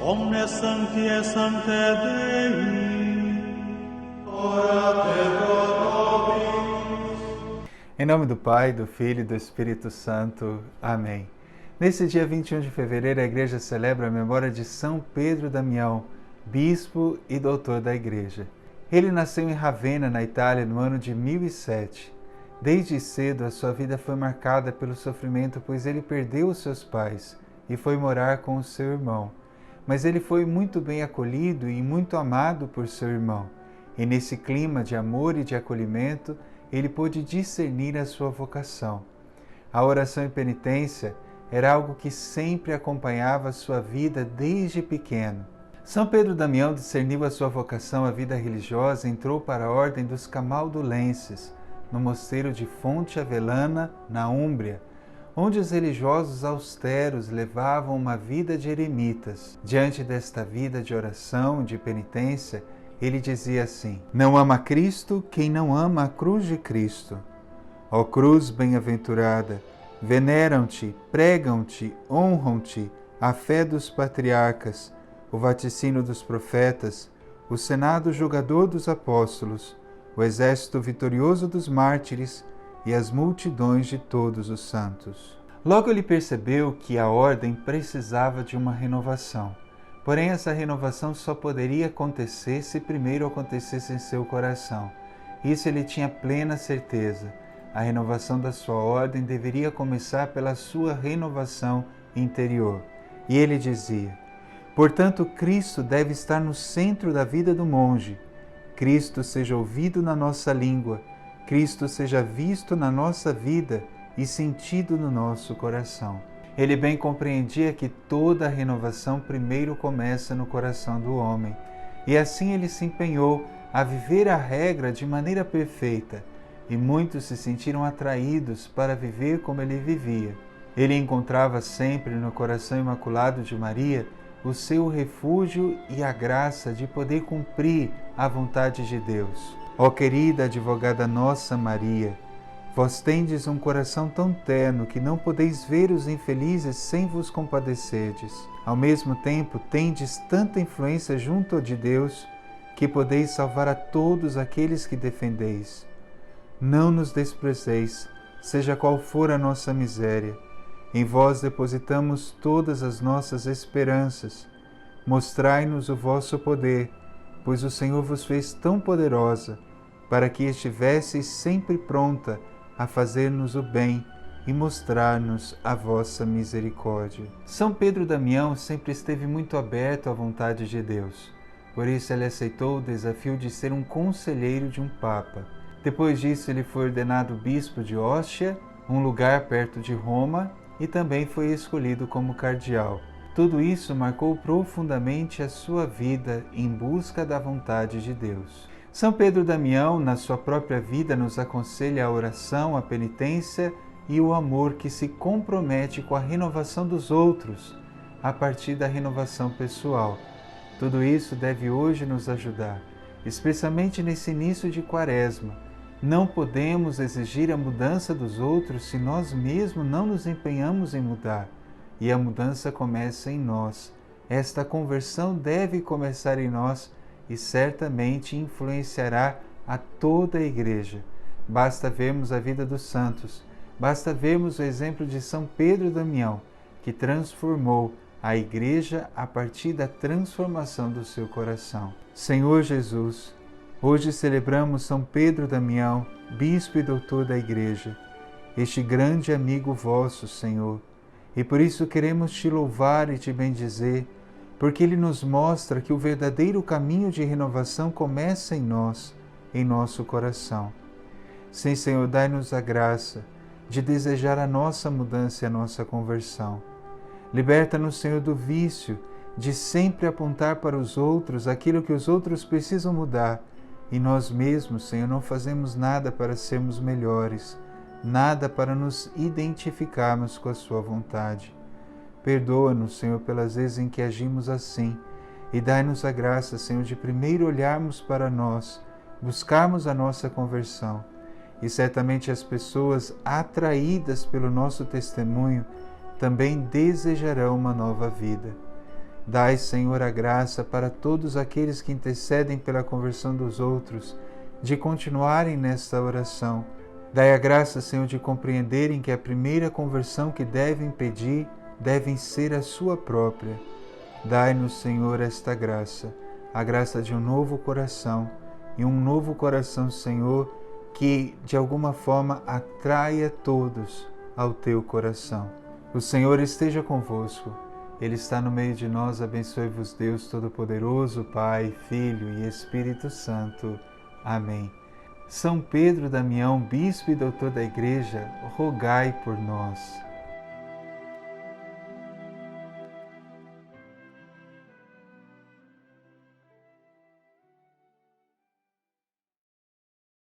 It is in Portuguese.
omnes sancti sancte Dei, ora et pro nobis. Em nome do Pai, do Filho e do Espírito Santo. Amém. Nesse dia 21 de fevereiro, a Igreja celebra a memória de São Pedro Damião, bispo e doutor da Igreja. Ele nasceu em Ravenna, na Itália, no ano de 1007. Desde cedo, a sua vida foi marcada pelo sofrimento, pois ele perdeu os seus pais e foi morar com o seu irmão. Mas ele foi muito bem acolhido e muito amado por seu irmão. E nesse clima de amor e de acolhimento, ele pôde discernir a sua vocação. A oração e penitência era algo que sempre acompanhava a sua vida desde pequeno. São Pedro Damião discerniu a sua vocação à vida religiosa e entrou para a ordem dos Camaldulenses, no mosteiro de Fonte Avellana, na Úmbria, onde os religiosos austeros levavam uma vida de eremitas. Diante desta vida de oração e de penitência, ele dizia assim: não ama Cristo quem não ama a cruz de Cristo. Ó cruz bem-aventurada, veneram-te, pregam-te, honram-te a fé dos patriarcas, o vaticínio dos profetas, o senado julgador dos apóstolos, o exército vitorioso dos mártires e as multidões de todos os santos. Logo ele percebeu que a ordem precisava de uma renovação. Porém, essa renovação só poderia acontecer se primeiro acontecesse em seu coração. Isso ele tinha plena certeza. A renovação da sua ordem deveria começar pela sua renovação interior. E ele dizia: portanto, Cristo deve estar no centro da vida do monge. Cristo seja ouvido na nossa língua, Cristo seja visto na nossa vida e sentido no nosso coração. Ele bem compreendia que toda a renovação primeiro começa no coração do homem, e assim ele se empenhou a viver a regra de maneira perfeita, e muitos se sentiram atraídos para viver como ele vivia. Ele encontrava sempre no coração imaculado de Maria o seu refúgio e a graça de poder cumprir a vontade de Deus. Ó querida advogada nossa Maria, vós tendes um coração tão terno que não podeis ver os infelizes sem vos compadecerdes. Ao mesmo tempo, tendes tanta influência junto de Deus que podeis salvar a todos aqueles que defendeis. Não nos desprezeis, seja qual for a nossa miséria. Em vós depositamos todas as nossas esperanças. Mostrai-nos o vosso poder, pois o Senhor vos fez tão poderosa, para que estivesseis sempre pronta a fazer-nos o bem e mostrar-nos a vossa misericórdia. São Pedro Damião sempre esteve muito aberto à vontade de Deus. Por isso ele aceitou o desafio de ser um conselheiro de um papa. Depois disso ele foi ordenado bispo de Ostia, um lugar perto de Roma, e também foi escolhido como cardeal. Tudo isso marcou profundamente a sua vida em busca da vontade de Deus. São Pedro Damião, na sua própria vida, nos aconselha a oração, a penitência e o amor que se compromete com a renovação dos outros, a partir da renovação pessoal. Tudo isso deve hoje nos ajudar, especialmente nesse início de Quaresma. Não podemos exigir a mudança dos outros se nós mesmos não nos empenhamos em mudar. E a mudança começa em nós. Esta conversão deve começar em nós e certamente influenciará a toda a Igreja. Basta vermos a vida dos santos, basta vermos o exemplo de São Pedro Damião, que transformou a Igreja a partir da transformação do seu coração. Senhor Jesus, hoje celebramos São Pedro Damião, bispo e doutor da Igreja, este grande amigo vosso, Senhor, e por isso queremos te louvar e te bendizer, porque ele nos mostra que o verdadeiro caminho de renovação começa em nós, em nosso coração. Sim, Senhor, dai-nos a graça de desejar a nossa mudança e a nossa conversão. Liberta-nos, Senhor, do vício de sempre apontar para os outros aquilo que os outros precisam mudar, e nós mesmos, Senhor, não fazemos nada para sermos melhores, nada para nos identificarmos com a sua vontade. Perdoa-nos, Senhor, pelas vezes em que agimos assim, e dai-nos a graça, Senhor, de primeiro olharmos para nós, buscarmos a nossa conversão, e certamente as pessoas atraídas pelo nosso testemunho também desejarão uma nova vida. Dai, Senhor, a graça para todos aqueles que intercedem pela conversão dos outros, de continuarem nesta oração. Dai a graça, Senhor, de compreenderem que a primeira conversão que devem pedir devem ser a sua própria. Dai-nos, Senhor, esta graça, a graça de um novo coração, e um novo coração, Senhor, que de alguma forma atraia todos ao teu coração. O Senhor esteja convosco, Ele está no meio de nós. Abençoe-vos Deus Todo-Poderoso, Pai, Filho e Espírito Santo. Amém. São Pedro Damião, Bispo e Doutor da Igreja, rogai por nós.